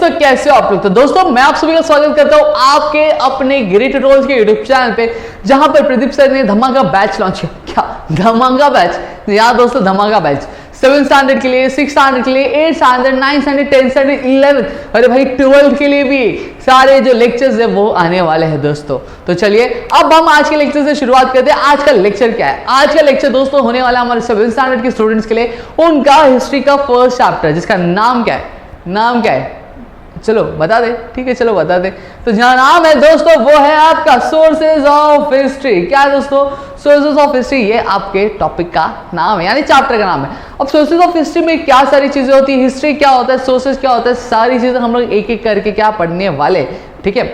दोस्तों, कैसे हो आप लोग। तो दोस्तों मैं आप सभी का स्वागत करता हूं आपके अपने गिरी ट्यूटोरियल्स के यूट्यूब चैनल पे, जहां पर प्रदीप सर ने धमाका बैच लॉन्च किया। क्या धमाका बैच? यार दोस्तों, धमाका बैच 7th स्टैंडर्ड के लिए, 6th स्टैंडर्ड के लिए, 8th standard, 9th standard, 10th standard, 11th, अरे भाई 12th के लिए भी सारे जो लेक्चर्स है वो आने वाले हैं दोस्तों। तो चलिए अब हम आज के लेक्चर से शुरुआत करते हैं। आज का लेक्चर क्या है? आज का लेक्चर दोस्तों होने वाला है हमारे 7th स्टैंडर्ड के स्टूडेंट्स के लिए, उनका हिस्ट्री का फर्स्ट चैप्टर, जिसका नाम क्या है? नाम क्या है? चलो बता दे। ठीक है, चलो बता दे। तो जहां नाम है दोस्तों वो है आपका सोर्सेज ऑफ हिस्ट्री। क्या है दोस्तों? सोर्सेज ऑफ हिस्ट्री, ये आपके टॉपिक का नाम है, यानी चैप्टर का नाम है। अब सोर्सेज ऑफ हिस्ट्री में क्या सारी चीजें होती है, हिस्ट्री क्या होता है, सोर्सेज क्या होता है, सारी चीजें हम लोग एक एक करके क्या पढ़ने वाले। ठीक है,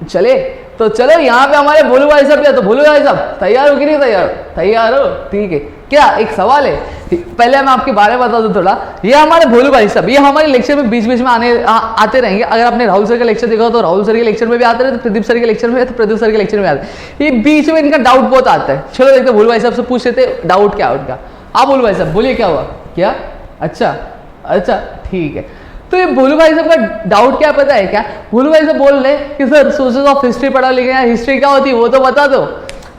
चले तो चलो यहाँ पे हमारे भोलू भाई साहब, तो भोलू भाई साहब तैयार हो कि नहीं तैयार? तैयार हो? ठीक है। क्या एक सवाल है, पहले मैं आपके बारे में बता दूं थोड़ा। ये हमारे भोलू भाई साहब, ये हमारे लेक्चर में बीच बीच में आते रहेंगे। अगर आपने राहुल सर का लेक्चर देखा तो राहुल सर के लेक्चर में भी आते रहे, प्रदीप सर के लेक्चर में, तो प्रदीप सर के लेक्चर में आते। ये बीच में इनका डाउट बहुत आता है। चलो देखते भोलू भाई साहब से पूछ लेते डाउट क्या है उनका। आप भोलू भाई साहब बोलिए, क्या हुआ? क्या? अच्छा ठीक है। तो ये भोलू भाई साहब का डाउट क्या पता है क्या? भोलू भाई साहब बोल रहे कि सर सोर्सेज ऑफ हिस्ट्री पढ़ा लिखे, हिस्ट्री क्या होती है वो तो बता दो।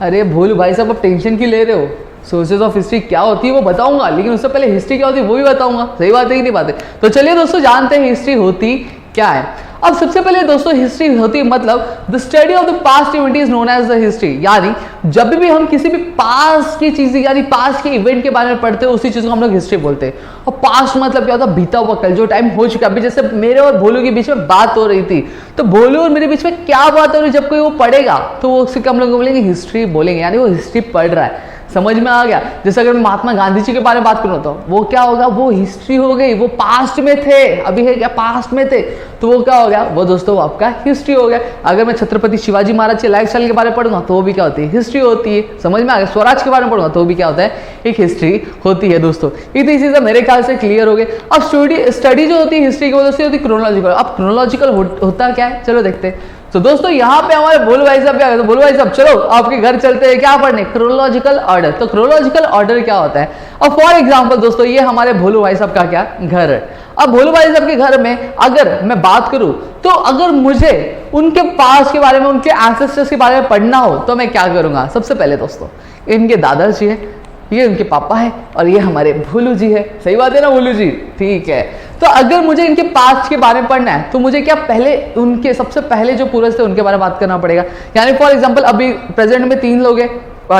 अरे भोलू भाई साहब, अब टेंशन क्यों ले रहे हो? सोर्सेज ऑफ हिस्ट्री क्या होती है वो बताऊंगा, लेकिन उससे पहले हिस्ट्री क्या होती है वो भी बताऊंगा। सही बात है कि नहीं बात है? तो चलिए दोस्तों जानते हैं हिस्ट्री होती क्या है। अब सबसे पहले दोस्तों हिस्ट्री होती है मतलब the study of the past event is known as the history. यानी जब भी हम किसी भी पास्ट की चीज यानी पास्ट के इवेंट के बारे में पढ़ते हैं, उसी चीज को हम लोग हिस्ट्री बोलते हैं। और पास्ट मतलब क्या होता है? बीता हुआ कल, जो टाइम हो चुका। अभी जैसे मेरे और भोलू के बीच में बात हो रही थी, तो भोलू और मेरे बीच में क्या बात हो रही है, जब कोई वो पढ़ेगा तो वो उससे हम लोग बोलेंगे हिस्ट्री बोलेंगे, यानी वो हिस्ट्री पढ़ रहा है। समझ में आ गया? जैसे अगर मैं महात्मा गांधी जी के बारे में बात करूं तो वो क्या होगा? वो हिस्ट्री हो गई। वो पास्ट में थे, अभी है क्या? पास्ट में थे, तो वो क्या हो गया? वो दोस्तों आपका हिस्ट्री हो गया। अगर मैं छत्रपति शिवाजी महाराज के लाइफ स्टाइल के बारे में पढ़ूंगा तो वो भी क्या होती है? हिस्ट्री होती है। समझ में आ गया? स्वराज के बारे में पढ़ूंगा तो वो भी क्या होता है? एक हिस्ट्री होती है दोस्तों। इतनी चीजें मेरे ख्याल से क्लियर हो गई। अब स्टडी जो होती है हिस्ट्री की वजह से होती है क्रोनोलॉजिकल। अब क्रोनोलॉजिकल होता क्या है, चलो देखते हैं। तो दोस्तों यहाँ पे हमारे भोलू भाई साहब क्या कहते हैं? भोलू भाई साहब चलो आपके घर चलते हैं, क्या पढ़ने? Chronological order. तो क्रोनोलॉजिकल ऑर्डर क्या होता है? अब फॉर एग्जांपल दोस्तों ये हमारे भोलू भाई साहब का क्या घर है। अब भोलू भाई साहब के घर में अगर मैं बात करूं तो अगर मुझे उनके पास के बारे में, उनके एंसेस्टर्स के बारे में पढ़ना हो तो मैं क्या करूंगा? सबसे पहले दोस्तों इनके दादाजी है, ये उनके पापा है, और ये हमारे भोलू जी है। सही बात है ना भोलू जी? ठीक है। तो अगर मुझे इनके पास्ट के बारे में पढ़ना है तो मुझे क्या पहले उनके सबसे पहले जो पूर्वज थे उनके बारे में बात करना पड़ेगा। यानी फॉर एग्जांपल अभी प्रेजेंट में 3 लोग हैं,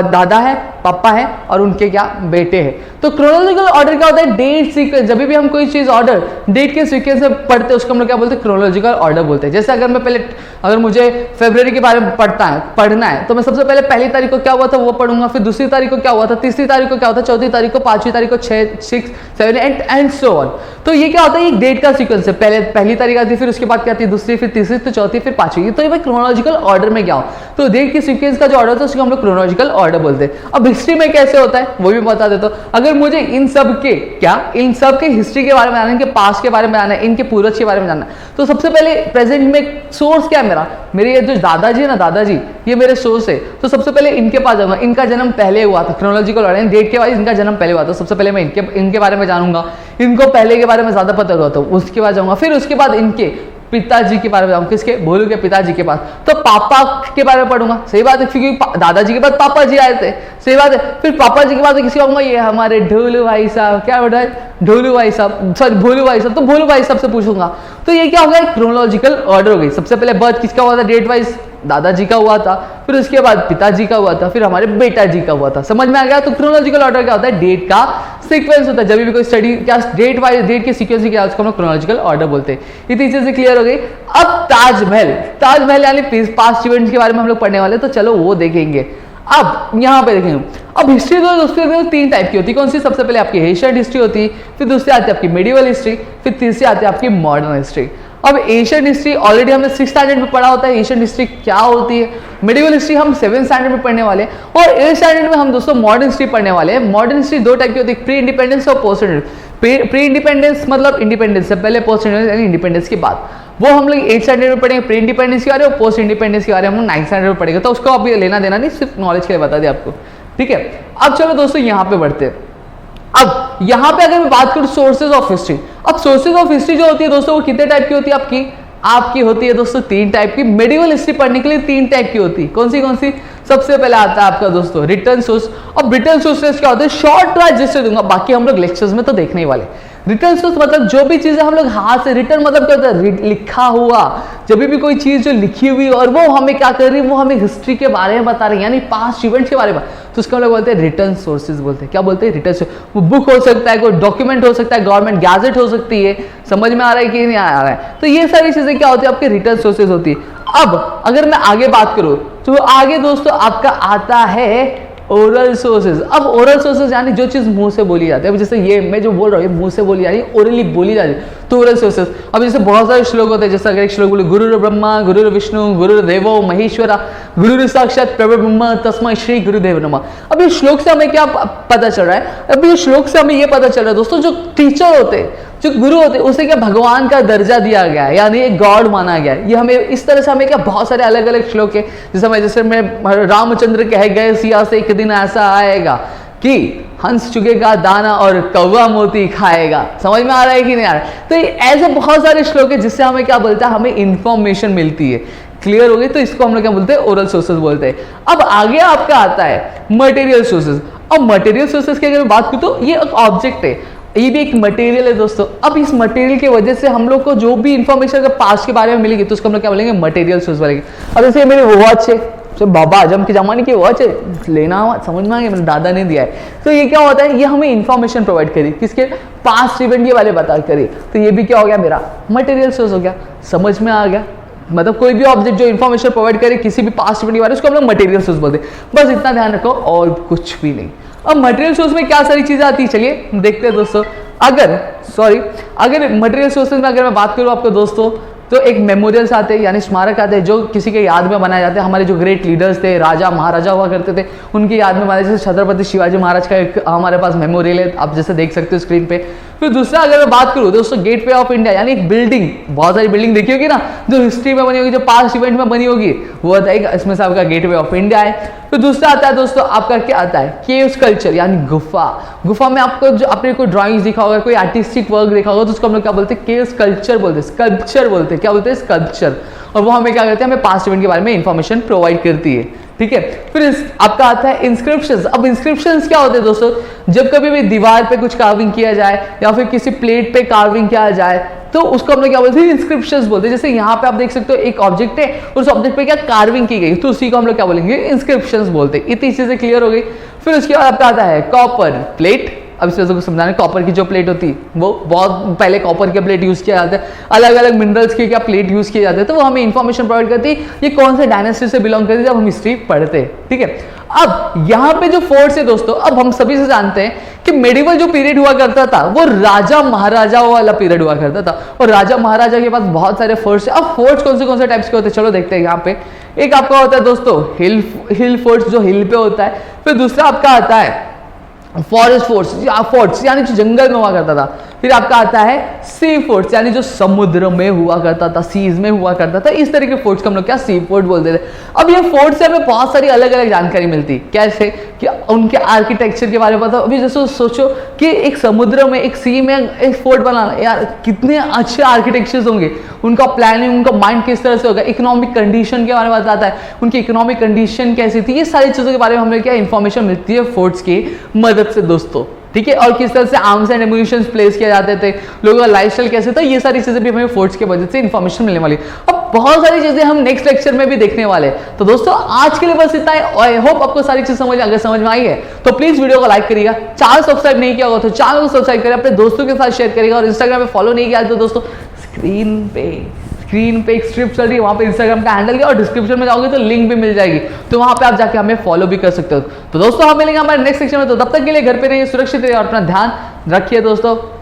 दादा है, पापा है और उनके क्या बेटे हैं। तो क्रोनोलॉजिकल ऑर्डर क्या होता है? Date sequence. जब भी हम कोई चीज ऑर्डर डेट के सीक्वेंस में पढ़ते हैं उसको हम लोग क्या बोलते हैं? क्रोनोलॉजिकल ऑर्डर बोलते हैं। जैसे अगर मैं पहले अगर मुझे फरवरी के बारे में पढ़ना है तो मैं सबसे पहले पहली तारीख को क्या हुआ था वो पढ़ूंगा, फिर दूसरी तारीख को क्या हुआ था, तीसरी तारीख को क्या हुआ था, चौथी तारीख को, 5वीं तारीख को, 6, 7 एंड सो ऑन। तो ये क्या होता है? एक डेट का सीक्वेंस है। पहले पहली तारीख आती है, फिर उसके बाद क्या आती है? दूसरी, फिर तीसरी, फिर चौथी, फिर 5वीं। तो ये क्रोनोलॉजिकल ऑर्डर में क्या हो? तो डेट के सीक्वेंस का जो ऑर्डर होता है उसको हम लोग क्रोनोलॉजिकल ऑर्डर बोलते हैं। अब हिस्ट्री में कैसे होता है वो भी बता देता हूं। अगर मुझे इन सब के हिस्ट्री के बारे में जानना है, इनके पास्ट के बारे में जानना है, इनके पूर्वज के बारे में जानना है, तो सबसे पहले प्रेजेंट में सोर्स क्या है मेरे ये जो दादाजी है ना, दादाजी ये मेरे सोर्स है। तो सबसे पहले इनके पास जाऊंगा। इनका जन्म पहले हुआ था, क्रोनोलॉजिकल ऑर्डर डेट के बाद इनका जन्म पहले हुआ था। सबसे पहले मैं इनके बारे में जानूंगा। इनको पहले के बारे में ज्यादा पता होगा तो उसके बाद जाऊंगा। फिर उसके बाद इनके पिताजी के बारे में जाऊंगा। किसके? भोलू के पिताजी के पास। तो पापा के बारे में पढ़ूंगा। सही बात है, क्योंकि दादाजी के बाद पापा जी आए थे। सही बात है। फिर पापा जी के बाद किसी को ये हमारे ढोलू भाई साहब, क्या बोल रहा है? ढोलू भाई साहब, सॉरी भोलू भाई साहब। तो भोलू भाई साहब से पूछूंगा। तो ये क्या हो गया? क्रोनोलॉजिकल ऑर्डर हो गई। सबसे पहले बर्थ किसका हुआ था? डेट वाइज दादाजी का हुआ था, फिर उसके बाद पिताजी का हुआ था, फिर हमारे बेटा जी का हुआ था। समझ में आ गया? तो क्रोनोलॉजिकल ऑर्डर क्या होता है? डेट का सीक्वेंस होता है। जब भी कोई स्टडी क्या डेट वाइज डेट के सीक्वेंस क्या है उसको हम लोग क्रोनोलॉजिकल ऑर्डर बोलते हैं। इतनी चीजें क्लियर हो गई। अब ताजमहल यानी पास्ट इवेंट्स के बारे में हम लोग पढ़ने वाले, तो चलो वो देखेंगे। अब यहाँ पे देखेंगे। अब हिस्ट्री दोस्तों 3 टाइप की होती है। कौन सी? सबसे पहले आपकी एशियन हिस्ट्री होती है, फिर दूसरी आती है आपकी मेडिवल हिस्ट्री, फिर तीसरी आती है आपकी मॉडर्न हिस्ट्री। अब एशियन हिस्ट्री ऑलरेडी हमने 6th स्टैंडर्ड में पढ़ा होता है। एशियन हिस्ट्री क्या होती है? मेडिवल हिस्ट्री हम 7th स्टैंडर्ड में पढ़ने वाले हैं, और 8th स्टैंडर्ड में हम दोस्तों मॉडर्न हिस्ट्री पढ़ने वाले हैं। मॉडर्न हिस्ट्री 2 टाइप की होती है, प्री इंडिपेंडेंस और पोस्ट इंडिपेंडेंस। प्री इंडिपेंडेंस मतलब इंडिपेंडेंस से पहले, पोस्ट इंडिपेंडेंस यानी इंडिपेंडेंस के बाद। वो हम लोग 8th स्टैंडर्ड में पढ़ेंगे प्री इंडिपेंडेंस के बारे में, और पोस्ट इंडिपेंडेंस के बारे में हम 9th स्टैंडर्ड में पढ़ेंगे। तो उसको अभी लेना देना नहीं, सिर्फ नॉलेज के लिए बता दिया आपको। ठीक है। अब चलो दोस्तों यहाँ पे बढ़ते हैं। अब यहां पे अगर मैं बात करूं सोर्सेज ऑफ हिस्ट्री, अब सोर्सेज ऑफ हिस्ट्री जो होती है दोस्तों वो कितने टाइप की होती है आपकी होती है दोस्तों 3 टाइप की। मेडिवल हिस्ट्री पढ़ने के लिए 3 टाइप की होती है। कौन सी? सबसे पहले आता है आपका दोस्तों रिटर्न सोर्स। अब रिटर्न सोर्सेज क्या होते हैं, शॉर्ट ट्राई जिससे दूंगा, बाकी हम लोग लेक्चर्स में तो देखने ही वाले। रिटर्न सोर्स मतलब जो भी चीजें हम लोग हाथ से, रिटर्न मतलब क्या होता है, लिखा हुआ, जब भी कोई चीज जो लिखी हुई और वो हमें क्या कर रही है, वो हमें हिस्ट्री के बारे में बता रही है, यानी पास्ट इवेंट्स के बारे में, तो उसको हम लोग बोलते हैं रिटर्न सोर्सेज बोलते हैं। क्या बोलते हैं? Return source. वो बुक हो सकता है, कोई डॉक्यूमेंट हो सकता है, गवर्नमेंट गैजेट हो सकती है। समझ में आ रहा है कि नहीं आ रहा है? तो ये सारी चीजें क्या होती है, आपके रिटर्न सोर्सेज होती है। अब अगर मैं आगे बात करूं तो आगे दोस्तों आपका आता है ओरल सोर्सेज। अब ओरल सोर्सेज यानी जो चीज मुंह से बोली जाती है। अब जैसे ये मैं जो बोल रहा हूँ ये मुंह से बोली जा रही है, ओरली बोली जा रही है, तो ओरल सोर्सेज। अब जैसे बहुत सारे श्लोक होते हैं, जैसे अगर एक श्लोक बोले गुरु ब्रह्मा गुरु विष्णु गुरु देवो महेश्वरा गुरु साक्षात परब्रह्म तस्मै श्री गुरुदेव नमः। अब ये श्लोक से हमें क्या पता चल रहा है? अब ये श्लोक से हमें ये पता चल रहा है दोस्तों, जो टीचर होते हैं, जो गुरु होते हैं, उसे क्या भगवान का दर्जा दिया गया है, यानी एक गॉड माना गया है। ये हमें इस तरह से हमें क्या बहुत सारे अलग अलग श्लोक है, जैसे मैं रामचंद्र कह गए सिया से एक दिन ऐसा आएगा कि हंस चुगेगा दाना और कौवा मोती खाएगा। समझ में आ रहा है कि नहीं आ रहा है? तो ऐसे बहुत सारे श्लोक है जिससे हमें क्या बोलता है, हमें इंफॉर्मेशन मिलती है। क्लियर हो गई? तो इसको हम लोग क्या बोलते हैं, ओरल सोर्सेज बोलते हैं। अब आगे आपका आता है मटेरियल सोर्सेज। अब मटेरियल सोर्सेज की अगर मैं बात करूं तो ये एक ऑब्जेक्ट है, ये भी एक मटेरियल है दोस्तों। अब इस मटेरियल की वजह से हम लोग को जो भी इंफॉर्मेशन अगर पास्ट के बारे में मिलेगी तो उसको हम लोग क्या बोलेंगे, मटेरियल सोर्स बोलेंगे। अब जैसे मेरी वॉच है, तो बाबा आजम के जमाने की वॉच है, लेना समझ में आ गया, मेरे दादा ने दिया है। तो ये क्या होता है, ये हमें इंफॉर्मेशन प्रोवाइड करी, किसके, पास्ट इवेंट के बारे में बता करी। तो ये भी क्या हो गया, मेरा मटेरियल सोर्स हो गया। समझ में आ गया? मतलब कोई भी ऑब्जेक्ट जो इन्फॉर्मेशन प्रोवाइड करे किसी भी पास्ट इवेंट के बारे में, उसको हम लोग मटेरियल सोर्स बोलते हैं। बस इतना ध्यान रखो और कुछ भी नहीं। अब मटेरियल सोर्स में क्या सारी चीजें आती है, चलिए देखते हैं दोस्तों। अगर मटेरियल सोर्सेज में अगर मैं बात करूं आपको दोस्तों, तो एक मेमोरियल्स आते हैं, यानी स्मारक आते हैं जो किसी के याद में बनाए जाते हैं। हमारे जो ग्रेट लीडर्स थे, राजा महाराजा हुआ करते थे, उनकी याद में बनाए, जैसे छत्रपति शिवाजी महाराज का एक हमारे पास मेमोरियल है, आप जैसे देख सकते हो स्क्रीन पे। फिर दूसरा अगर मैं बात करूं दोस्तों, गेटवे ऑफ इंडिया, यानी एक बिल्डिंग, बहुत सारी बिल्डिंग देखी होगी ना, जो हिस्ट्री में बनी होगी, जो पास्ट इवेंट में बनी होगी, वो बताएगा, इसमें से आपका गेटवे ऑफ इंडिया है। फिर दूसरा आता है दोस्तों आपका क्या आता है, केव्स कल्चर, यानी गुफा में आपको जो आपने कोई ड्राइंग्स दिखा होगा, कोई आर्टिस्टिक वर्क देखा होगा, तो उसको हम लोग क्या बोलते हैं, केव्स कल्चर बोलते हैं, स्कल्पचर बोलते हैं। क्या बोलते हैं, स्कल्पचर। और वो हमें क्या करते हैं, हमें पास्ट इवेंट के बारे में इंफॉर्मेशन प्रोवाइड करती है। ठीक है। फिर आपका आता है इंस्क्रिप्शंस। अब इंस्क्रिप्शंस क्या होते हैं दोस्तों, जब कभी भी दीवार पे कुछ कार्विंग किया जाए या फिर किसी प्लेट पे कार्विंग किया जाए तो उसको हम लोग क्या बोलते हैं, इंस्क्रिप्शंस बोलते हैं। जैसे यहाँ पे आप देख सकते हो एक ऑब्जेक्ट है, उस ऑब्जेक्ट पे क्या कार्विंग की गई, तो उसी को हम लोग क्या बोलेंगे, इंस्क्रिप्शंस बोलते हैं। इतनी चीजें क्लियर हो गई। फिर उसके बाद आपका आता है कॉपर प्लेट। अब इस वजह को समझाना, कॉपर की जो प्लेट होती है वो बहुत पहले कॉपर के प्लेट यूज किया जाता है, अलग अलग मिनरल्स के क्या प्लेट यूज किए जाते हैं, तो वो हमें इंफॉर्मेशन प्रोवाइड करती है ये कौन से डायनेस्टी से बिलोंग करती है, जब हम हिस्ट्री पढ़ते हैं। ठीक है। अब यहाँ पे जो फोर्ट्स है दोस्तों, अब हम सभी से जानते हैं कि मेडिवल जो पीरियड हुआ करता था वो राजा महाराजाओं वाला पीरियड हुआ करता था, और राजा महाराजा के पास बहुत सारे फोर्ट्स है। अब फोर्ट्स कौन से टाइप्स के होते हैं, चलो देखते हैं। यहाँ पे एक आपका होता है दोस्तों हिल फोर्ट्स, जो हिल पे होता है। फिर दूसरा आपका आता है फॉरेस्ट फोर्ट्स यानी जो जंगल में हुआ करता था। फिर आपका आता है सी फोर्ट्स, यानी जो समुद्र में हुआ करता था, सीज में हुआ करता था। इस तरह के फोर्ट्स को हम लोग क्या, सी फोर्ट बोलते थे। अब ये फोर्ट से हमें बहुत सारी अलग अलग जानकारी मिलती, कैसे कि उनके आर्किटेक्चर के बारे में पता। अभी जैसे सोचो कि एक समुद्र में, एक सी में एक फोर्ट बनाना, यार कितने अच्छे आर्किटेक्चर्स होंगे, उनका प्लानिंग, उनका माइंड किस तरह से होगा, इकोनॉमिक कंडीशन के बारे में बताता है, उनकी इकोनॉमिक कंडीशन कैसी थी। ये सारी चीजों के बारे में हमें क्या इंफॉर्मेशन मिलती है फोर्ट्स की मदद से दोस्तों। ठीक है। और किस तरह से आर्म्स एंड एम्यूनिशन प्लेस किया जाते थे, लोगों का लाइफस्टाइल कैसे था, ये सारी चीजें भी हमें फोर्ट्स की वजह से इंफॉर्मेशन मिलने वाली। अब बहुत सारी चीजें हम नेक्स्ट लेक्चर में भी देखने वाले हैं। तो दोस्तों आज के लिए बस इतना है। आई होप आपको सारी चीज अगर समझ में आई है तो प्लीज वीडियो को लाइक करिएगा। चैनल सब्सक्राइब नहीं किया होगा तो चैनल को सब्सक्राइब करिए, अपने दोस्तों के साथ शेयर करिएगा, और इंस्टाग्राम पे फॉलो नहीं किया तो दोस्तों स्क्रीन पे एक स्ट्रिप चल रही है, वहां पे इंस्टाग्राम का हैंडल है, और डिस्क्रिप्शन में जाओगे तो लिंक भी मिल जाएगी, तो वहां पे आप जाके हमें फॉलो भी कर सकते हो। तो दोस्तों हम मिलेंगे हमारे नेक्स्ट सेक्शन में, तो तब तक के लिए घर पे रहिए, सुरक्षित रहिए और अपना ध्यान रखिए दोस्तों।